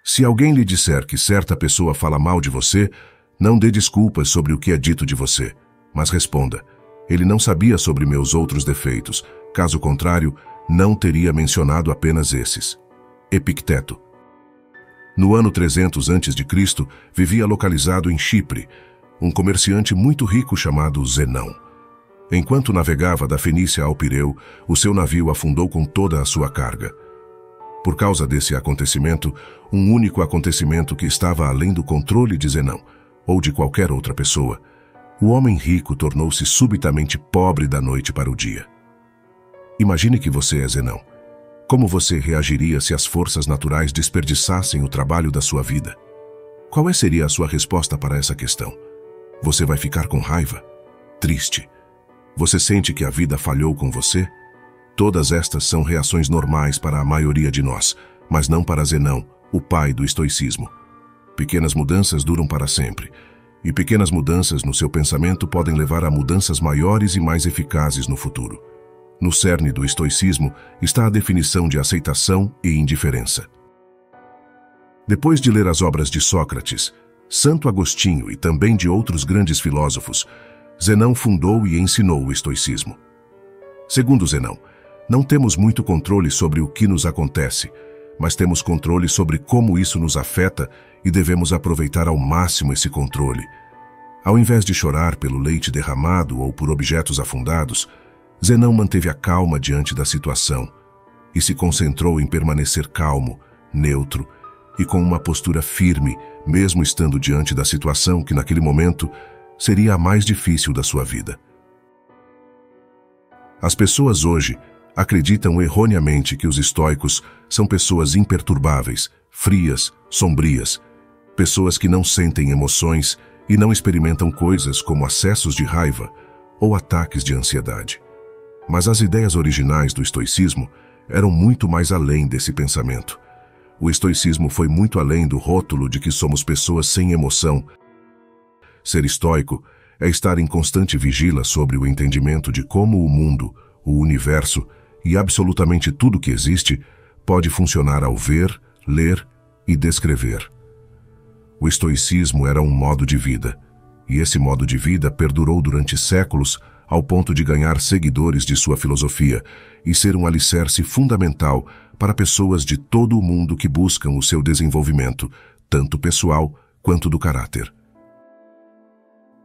Se alguém lhe disser que certa pessoa fala mal de você, não dê desculpas sobre o que é dito de você, mas responda: ele não sabia sobre meus outros defeitos, caso contrário, não teria mencionado apenas esses. Epicteto. No ano 300 a.C., vivia localizado em Chipre, um comerciante muito rico chamado Zenão. Enquanto navegava da Fenícia ao Pireu, o seu navio afundou com toda a sua carga. Por causa desse acontecimento, um único acontecimento que estava além do controle de Zenão, ou de qualquer outra pessoa, o homem rico tornou-se subitamente pobre da noite para o dia. Imagine que você é Zenão. Como você reagiria se as forças naturais desperdiçassem o trabalho da sua vida? Qual seria a sua resposta para essa questão? Você vai ficar com raiva? Triste? Você sente que a vida falhou com você? Todas estas são reações normais para a maioria de nós, mas não para Zenão, o pai do estoicismo. Pequenas mudanças duram para sempre, e pequenas mudanças no seu pensamento podem levar a mudanças maiores e mais eficazes no futuro. No cerne do estoicismo está a definição de aceitação e indiferença. Depois de ler as obras de Sócrates, Santo Agostinho e também de outros grandes filósofos, Zenão fundou e ensinou o estoicismo. Segundo Zenão, não temos muito controle sobre o que nos acontece, mas temos controle sobre como isso nos afeta e devemos aproveitar ao máximo esse controle. Ao invés de chorar pelo leite derramado ou por objetos afundados, Zenão manteve a calma diante da situação e se concentrou em permanecer calmo, neutro e com uma postura firme, mesmo estando diante da situação que naquele momento seria a mais difícil da sua vida. As pessoas hoje acreditam erroneamente que os estoicos são pessoas imperturbáveis, frias, sombrias, pessoas que não sentem emoções e não experimentam coisas como acessos de raiva ou ataques de ansiedade. Mas as ideias originais do estoicismo eram muito mais além desse pensamento. O estoicismo foi muito além do rótulo de que somos pessoas sem emoção. Ser estoico é estar em constante vigília sobre o entendimento de como o mundo, o universo e absolutamente tudo que existe pode funcionar ao ver, ler e descrever. O estoicismo era um modo de vida, e esse modo de vida perdurou durante séculos ao ponto de ganhar seguidores de sua filosofia e ser um alicerce fundamental para pessoas de todo o mundo que buscam o seu desenvolvimento, tanto pessoal quanto do caráter.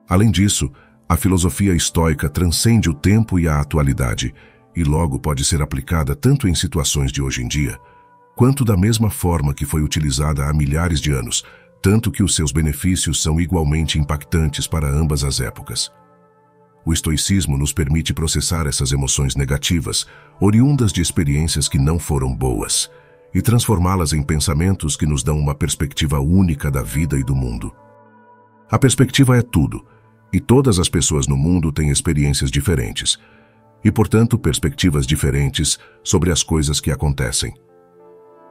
Além disso, a filosofia estoica transcende o tempo e a atualidade, e logo pode ser aplicada tanto em situações de hoje em dia, quanto da mesma forma que foi utilizada há milhares de anos, tanto que os seus benefícios são igualmente impactantes para ambas as épocas. O estoicismo nos permite processar essas emoções negativas, oriundas de experiências que não foram boas, e transformá-las em pensamentos que nos dão uma perspectiva única da vida e do mundo. A perspectiva é tudo, e todas as pessoas no mundo têm experiências diferentes, e, portanto, perspectivas diferentes sobre as coisas que acontecem.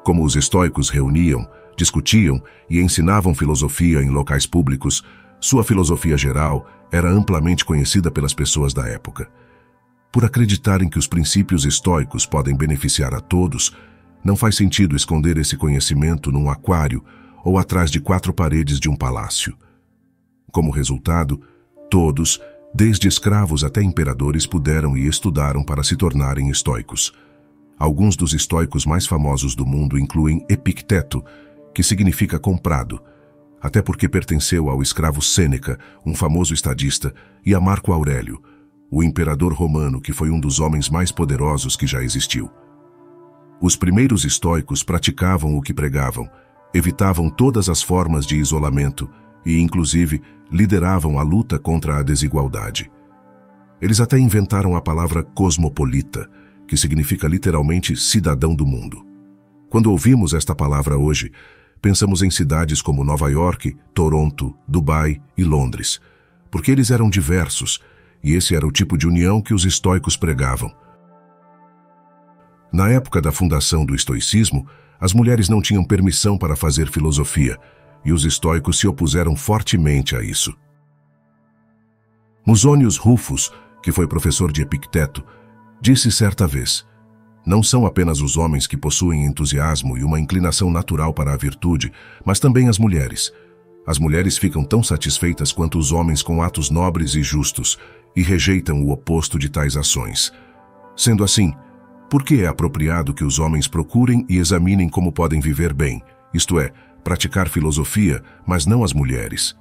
Como os estoicos reuniam, discutiam e ensinavam filosofia em locais públicos, sua filosofia geral era amplamente conhecida pelas pessoas da época. Por acreditarem que os princípios estoicos podem beneficiar a todos, não faz sentido esconder esse conhecimento num aquário ou atrás de 4 paredes de um palácio. Como resultado, todos, desde escravos até imperadores, puderam e estudaram para se tornarem estoicos. Alguns dos estoicos mais famosos do mundo incluem Epicteto, que significa comprado, até porque pertenceu ao escravo Sêneca, um famoso estadista, e a Marco Aurélio, o imperador romano que foi um dos homens mais poderosos que já existiu. Os primeiros estoicos praticavam o que pregavam, evitavam todas as formas de isolamento e, inclusive, lideravam a luta contra a desigualdade. Eles até inventaram a palavra cosmopolita, que significa literalmente cidadão do mundo. Quando ouvimos esta palavra hoje, pensamos em cidades como Nova York, Toronto, Dubai e Londres, porque eles eram diversos, e esse era o tipo de união que os estoicos pregavam. Na época da fundação do estoicismo, as mulheres não tinham permissão para fazer filosofia, e os estoicos se opuseram fortemente a isso. Musonius Rufus, que foi professor de Epicteto, disse certa vez: Não são apenas os homens que possuem entusiasmo e uma inclinação natural para a virtude, mas também as mulheres. As mulheres ficam tão satisfeitas quanto os homens com atos nobres e justos e rejeitam o oposto de tais ações. Sendo assim, por que é apropriado que os homens procurem e examinem como podem viver bem, isto é, praticar filosofia, mas não as mulheres?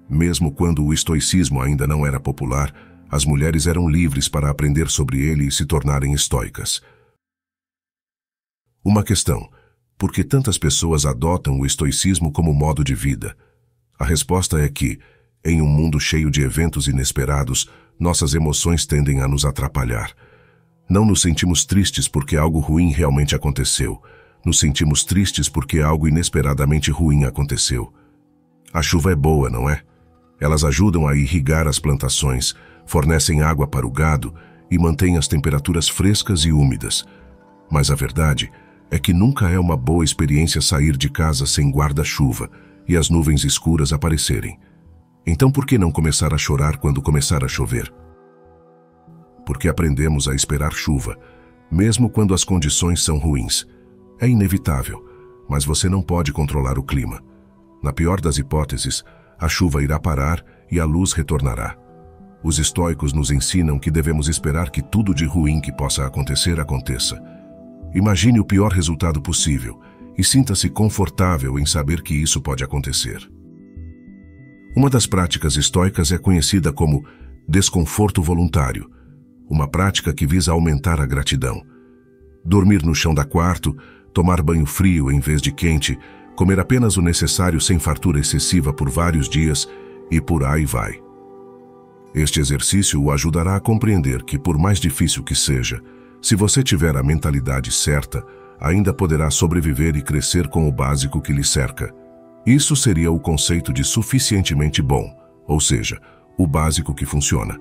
Mesmo quando o estoicismo ainda não era popular, as mulheres eram livres para aprender sobre ele e se tornarem estoicas. Uma questão: por que tantas pessoas adotam o estoicismo como modo de vida? A resposta é que, em um mundo cheio de eventos inesperados, nossas emoções tendem a nos atrapalhar. Não nos sentimos tristes porque algo ruim realmente aconteceu. Nos sentimos tristes porque algo inesperadamente ruim aconteceu. A chuva é boa, não é? Elas ajudam a irrigar as plantações, fornecem água para o gado e mantêm as temperaturas frescas e úmidas. Mas a verdade é que nunca é uma boa experiência sair de casa sem guarda-chuva e as nuvens escuras aparecerem. Então por que não começar a chorar quando começar a chover? Porque aprendemos a esperar chuva, mesmo quando as condições são ruins. É inevitável, mas você não pode controlar o clima. Na pior das hipóteses, a chuva irá parar e a luz retornará. Os estoicos nos ensinam que devemos esperar que tudo de ruim que possa acontecer, aconteça. Imagine o pior resultado possível e sinta-se confortável em saber que isso pode acontecer. Uma das práticas estoicas é conhecida como desconforto voluntário, uma prática que visa aumentar a gratidão. Dormir no chão da quarto, tomar banho frio em vez de quente, comer apenas o necessário sem fartura excessiva por vários dias e por aí vai. Este exercício o ajudará a compreender que, por mais difícil que seja, se você tiver a mentalidade certa, ainda poderá sobreviver e crescer com o básico que lhe cerca. Isso seria o conceito de suficientemente bom, ou seja, o básico que funciona.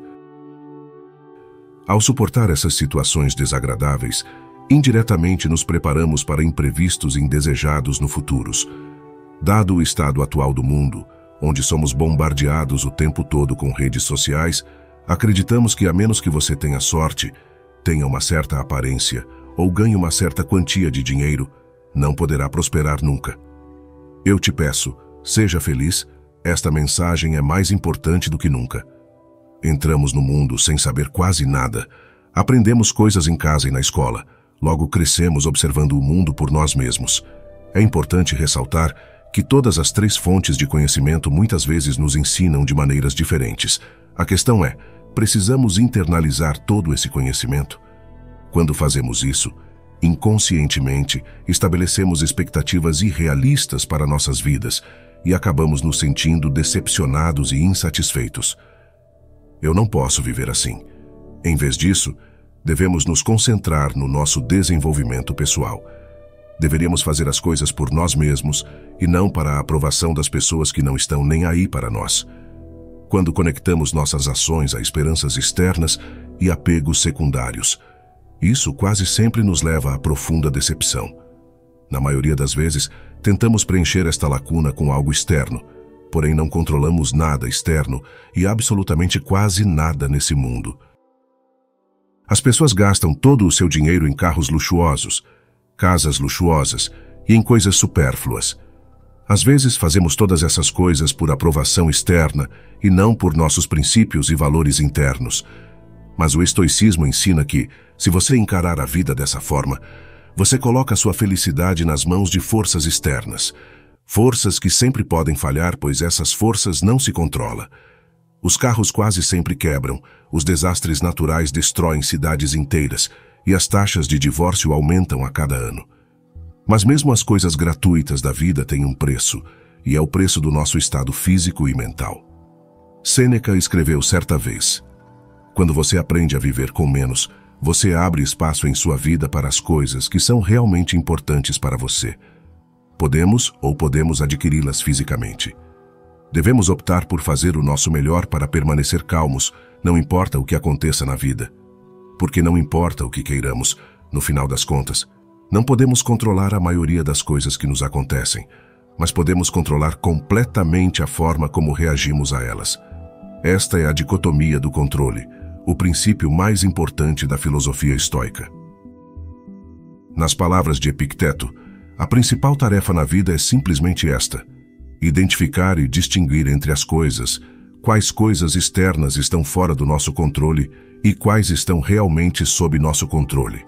Ao suportar essas situações desagradáveis, indiretamente nos preparamos para imprevistos indesejados no futuro. Dado o estado atual do mundo, onde somos bombardeados o tempo todo com redes sociais, acreditamos que a menos que você tenha sorte, tenha uma certa aparência ou ganhe uma certa quantia de dinheiro, não poderá prosperar nunca. Eu te peço, seja feliz, esta mensagem é mais importante do que nunca. Entramos no mundo sem saber quase nada. Aprendemos coisas em casa e na escola. Logo crescemos observando o mundo por nós mesmos. É importante ressaltar que todas as três fontes de conhecimento muitas vezes nos ensinam de maneiras diferentes. A questão é, precisamos internalizar todo esse conhecimento? Quando fazemos isso, inconscientemente, estabelecemos expectativas irrealistas para nossas vidas e acabamos nos sentindo decepcionados e insatisfeitos. Eu não posso viver assim. Em vez disso, devemos nos concentrar no nosso desenvolvimento pessoal. Deveríamos fazer as coisas por nós mesmos e não para a aprovação das pessoas que não estão nem aí para nós. Quando conectamos nossas ações a esperanças externas e apegos secundários, isso quase sempre nos leva à profunda decepção. Na maioria das vezes, tentamos preencher esta lacuna com algo externo, porém não controlamos nada externo e absolutamente quase nada nesse mundo. As pessoas gastam todo o seu dinheiro em carros luxuosos, casas luxuosas e em coisas supérfluas. Às vezes fazemos todas essas coisas por aprovação externa e não por nossos princípios e valores internos. Mas o estoicismo ensina que, se você encarar a vida dessa forma, você coloca sua felicidade nas mãos de forças externas. Forças que sempre podem falhar, pois essas forças não se controlam. Os carros quase sempre quebram, os desastres naturais destroem cidades inteiras e as taxas de divórcio aumentam a cada ano. Mas mesmo as coisas gratuitas da vida têm um preço, e é o preço do nosso estado físico e mental. Sêneca escreveu certa vez: quando você aprende a viver com menos, você abre espaço em sua vida para as coisas que são realmente importantes para você. Podemos adquiri-las fisicamente. Devemos optar por fazer o nosso melhor para permanecer calmos, não importa o que aconteça na vida. Porque não importa o que queiramos, no final das contas, não podemos controlar a maioria das coisas que nos acontecem, mas podemos controlar completamente a forma como reagimos a elas. Esta é a dicotomia do controle, o princípio mais importante da filosofia estoica. Nas palavras de Epicteto, a principal tarefa na vida é simplesmente esta: identificar e distinguir entre as coisas, quais coisas externas estão fora do nosso controle e quais estão realmente sob nosso controle,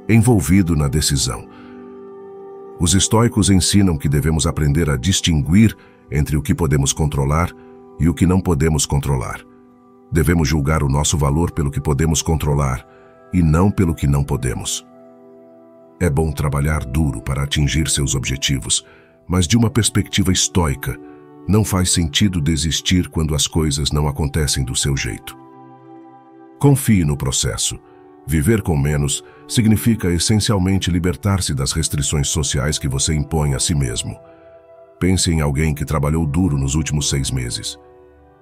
envolvido na decisão. Os estoicos ensinam que devemos aprender a distinguir entre o que podemos controlar e o que não podemos controlar. Devemos julgar o nosso valor pelo que podemos controlar e não pelo que não podemos. É bom trabalhar duro para atingir seus objetivos, mas de uma perspectiva estoica, não faz sentido desistir quando as coisas não acontecem do seu jeito. Confie no processo. Viver com menos significa essencialmente libertar-se das restrições sociais que você impõe a si mesmo. Pense em alguém que trabalhou duro nos últimos 6 meses.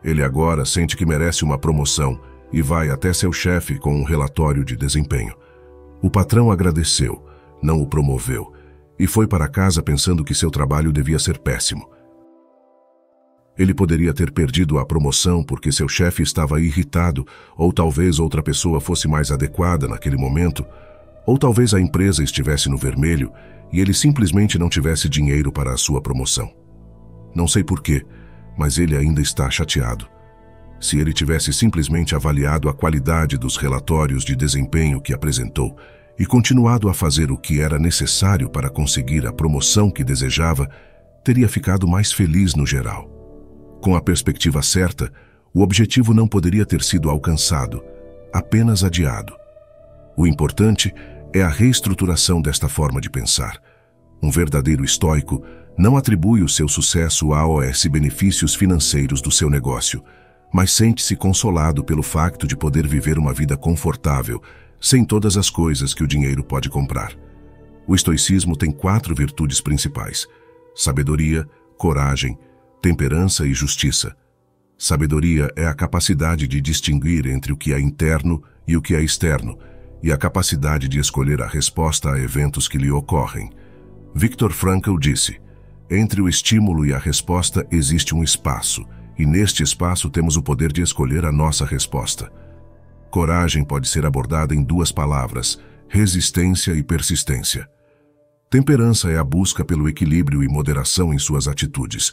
Ele agora sente que merece uma promoção e vai até seu chefe com um relatório de desempenho. O patrão agradeceu, não o promoveu, e foi para casa pensando que seu trabalho devia ser péssimo. Ele poderia ter perdido a promoção porque seu chefe estava irritado, ou talvez outra pessoa fosse mais adequada naquele momento, ou talvez a empresa estivesse no vermelho e ele simplesmente não tivesse dinheiro para a sua promoção. Não sei porquê, mas ele ainda está chateado. Se ele tivesse simplesmente avaliado a qualidade dos relatórios de desempenho que apresentou e continuado a fazer o que era necessário para conseguir a promoção que desejava, teria ficado mais feliz no geral. Com a perspectiva certa, o objetivo não poderia ter sido alcançado, apenas adiado. O importante é a reestruturação desta forma de pensar. Um verdadeiro estoico não atribui o seu sucesso aos benefícios financeiros do seu negócio, mas sente-se consolado pelo facto de poder viver uma vida confortável, sem todas as coisas que o dinheiro pode comprar. O estoicismo tem 4 virtudes principais: sabedoria, coragem, temperança e justiça. Sabedoria é a capacidade de distinguir entre o que é interno e o que é externo, e a capacidade de escolher a resposta a eventos que lhe ocorrem. Viktor Frankl disse: entre o estímulo e a resposta existe um espaço, e neste espaço temos o poder de escolher a nossa resposta. Coragem pode ser abordada em 2 palavras: resistência e persistência. Temperança é a busca pelo equilíbrio e moderação em suas atitudes.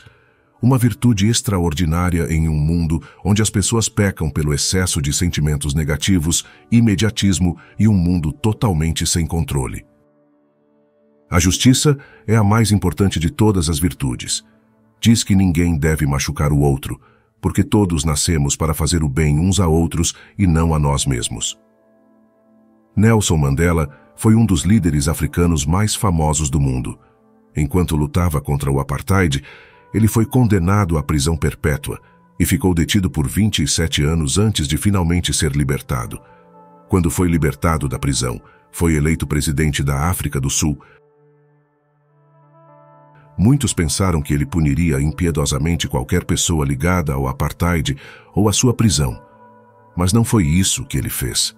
Uma virtude extraordinária em um mundo onde as pessoas pecam pelo excesso de sentimentos negativos, imediatismo e um mundo totalmente sem controle. A justiça é a mais importante de todas as virtudes. Diz que ninguém deve machucar o outro, porque todos nascemos para fazer o bem uns a outros e não a nós mesmos. Nelson Mandela foi um dos líderes africanos mais famosos do mundo. Enquanto lutava contra o apartheid, ele foi condenado à prisão perpétua e ficou detido por 27 anos antes de finalmente ser libertado. Quando foi libertado da prisão, foi eleito presidente da África do Sul. Muitos pensaram que ele puniria impiedosamente qualquer pessoa ligada ao apartheid ou à sua prisão, mas não foi isso que ele fez.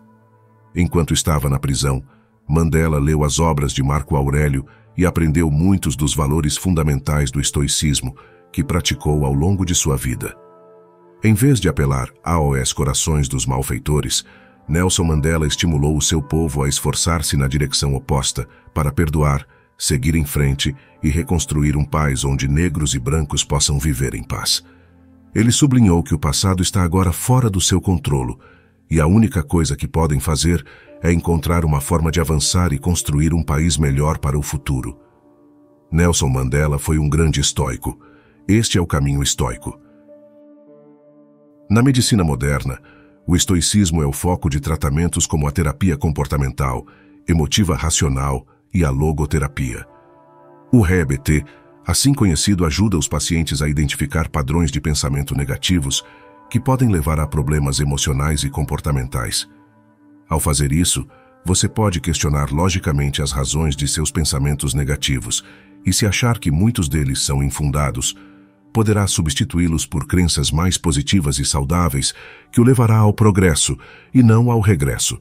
Enquanto estava na prisão, Mandela leu as obras de Marco Aurélio e aprendeu muitos dos valores fundamentais do estoicismo que praticou ao longo de sua vida. Em vez de apelar aos corações dos malfeitores, Nelson Mandela estimulou o seu povo a esforçar-se na direção oposta para perdoar, seguir em frente e reconstruir um país onde negros e brancos possam viver em paz. Ele sublinhou que o passado está agora fora do seu controle e a única coisa que podem fazer é encontrar uma forma de avançar e construir um país melhor para o futuro. Nelson Mandela foi um grande estoico. Este é o caminho estoico. Na medicina moderna, o estoicismo é o foco de tratamentos como a terapia comportamental, emotiva racional e a logoterapia. O REBT, assim conhecido, ajuda os pacientes a identificar padrões de pensamento negativos que podem levar a problemas emocionais e comportamentais. Ao fazer isso, você pode questionar logicamente as razões de seus pensamentos negativos e, se achar que muitos deles são infundados, poderá substituí-los por crenças mais positivas e saudáveis que o levará ao progresso e não ao regresso.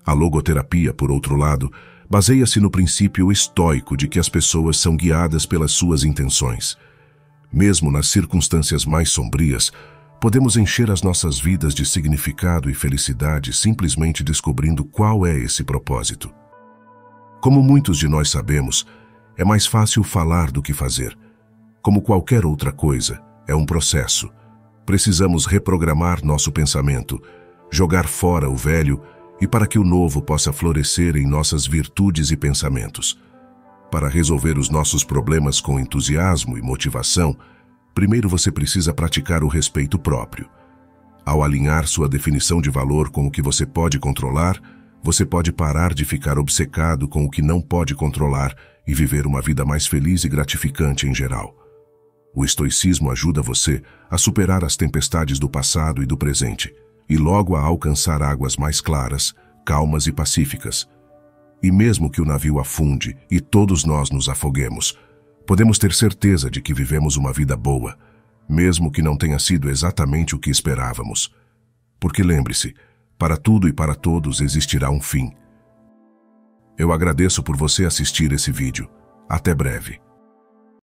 A logoterapia, por outro lado, baseia-se no princípio estoico de que as pessoas são guiadas pelas suas intenções. Mesmo nas circunstâncias mais sombrias, podemos encher as nossas vidas de significado e felicidade simplesmente descobrindo qual é esse propósito. Como muitos de nós sabemos, é mais fácil falar do que fazer. Como qualquer outra coisa, é um processo. Precisamos reprogramar nosso pensamento, jogar fora o velho e para que o novo possa florescer em nossas virtudes e pensamentos. Para resolver os nossos problemas com entusiasmo e motivação, primeiro você precisa praticar o respeito próprio. Ao alinhar sua definição de valor com o que você pode controlar, você pode parar de ficar obcecado com o que não pode controlar e viver uma vida mais feliz e gratificante em geral. O estoicismo ajuda você a superar as tempestades do passado e do presente, e logo a alcançar águas mais claras, calmas e pacíficas. E mesmo que o navio afunde e todos nós nos afoguemos, podemos ter certeza de que vivemos uma vida boa, mesmo que não tenha sido exatamente o que esperávamos. Porque lembre-se, para tudo e para todos existirá um fim. Eu agradeço por você assistir esse vídeo. Até breve.